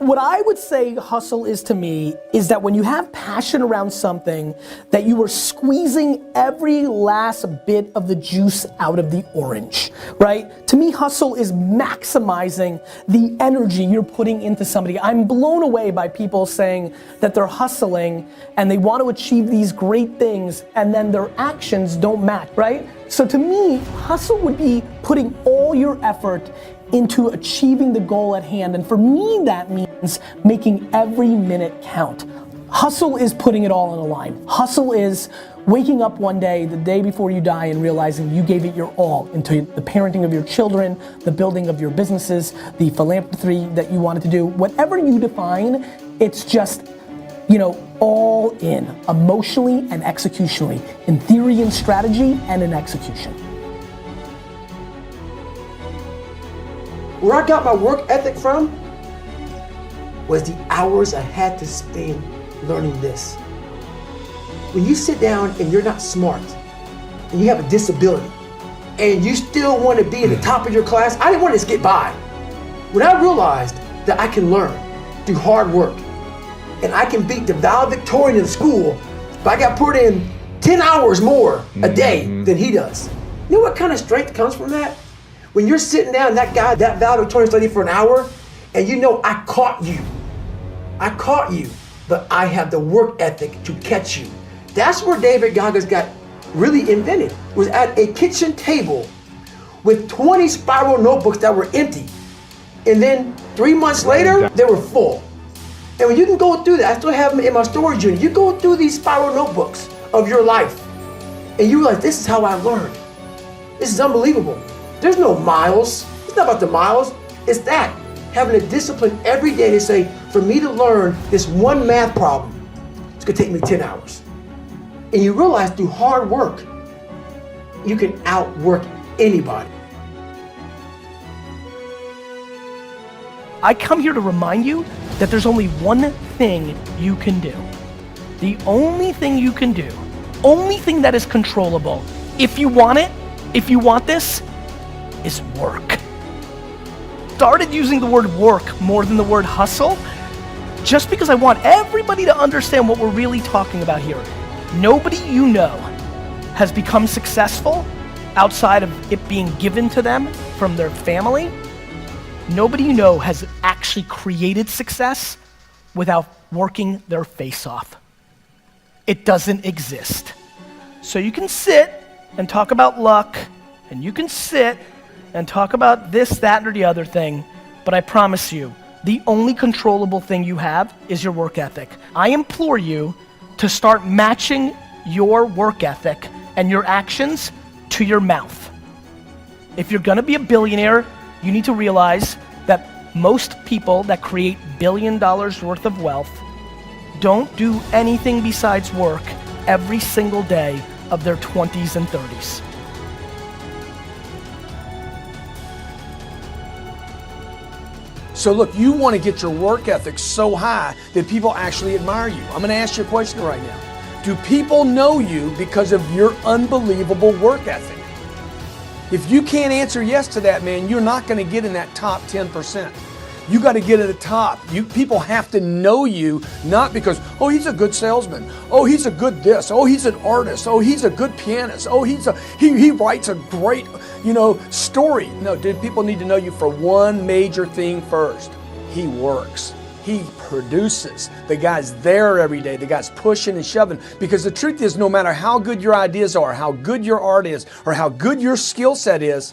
What I would say hustle is to me is that when you have passion around something, that you are squeezing every last bit of the juice out of the orange, right? To me, hustle is maximizing the energy you're putting into somebody. I'm blown away by people saying that they're hustling and they want to achieve these great things and then their actions don't match, right? So to me, hustle would be putting all your effort into achieving the goal at hand. And for me, that means making every minute count. Hustle is putting it all on the line. Hustle is waking up one day, the day before you die, and realizing you gave it your all into the parenting of your children, the building of your businesses, the philanthropy that you wanted to do. Whatever you define, it's just, all in, emotionally and executionally, in theory and strategy and in execution. Where I got my work ethic from was the hours I had to spend learning this. When you sit down and you're not smart, and you have a disability, and you still want to be in the top of your class, I didn't want to just get by. When I realized that I can learn through hard work, and I can beat the valedictorian in school, but I got put in 10 hours more a day than he does. You know what kind of strength comes from that? When you're sitting down, that valedictorian studied for an hour, and I caught you, but I have the work ethic to catch you. That's where David Goggins got really invented, was at a kitchen table with 20 spiral notebooks that were empty. And then 3 months later, they were full. And when you can go through that, I still have them in my storage unit, you go through these spiral notebooks of your life, and you realize, this is how I learned. This is unbelievable. There's no miles. It's not about the miles. It's that, having a discipline every day to say, for me to learn this one math problem, it's gonna take me 10 hours. And you realize through hard work, you can outwork anybody. I come here to remind you that there's only one thing you can do. The only thing you can do, only thing that is controllable, if you want it, if you want this, is work. Started using the word work more than the word hustle, just because I want everybody to understand what we're really talking about here. Nobody you know has become successful outside of it being given to them from their family. Nobody you know has actually created success without working their face off. It doesn't exist. So you can sit and talk about luck, and you can sit and talk about this, that, or the other thing, but I promise you, the only controllable thing you have is your work ethic. I implore you to start matching your work ethic and your actions to your mouth. If you're gonna be a billionaire, you need to realize that most people that create $1 billion worth of wealth don't do anything besides work every single day of their 20s and 30s. So look, you want to get your work ethic so high that people actually admire you. I'm going to ask you a question right now. Do people know you because of your unbelievable work ethic? If you can't answer yes to that, man, you're not going to get in that top 10%. You got to get at the top. People have to know you, not because, oh, he's a good salesman. Oh, he's a good this. Oh, he's an artist. Oh, he's a good pianist. Oh, he writes a great, story. No, dude, people need to know you for one major thing first. He works. He produces. The guy's there every day. The guy's pushing and shoving. Because the truth is, no matter how good your ideas are, how good your art is, or how good your skill set is,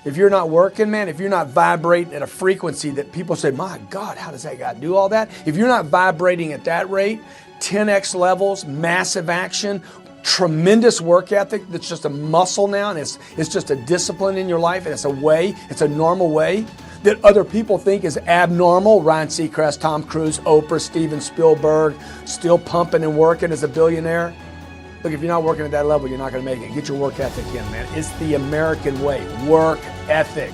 if you're not working, man, if you're not vibrating at a frequency that people say, my God, how does that guy do all that? If you're not vibrating at that rate, 10x levels, massive action, tremendous work ethic that's just a muscle now, and it's just a discipline in your life, and it's a normal way that other people think is abnormal. Ryan Seacrest, Tom Cruise, Oprah, Steven Spielberg, still pumping and working as a billionaire. Look, if you're not working at that level, you're not going to make it. Get your work ethic in, man. It's the American way. Work ethic.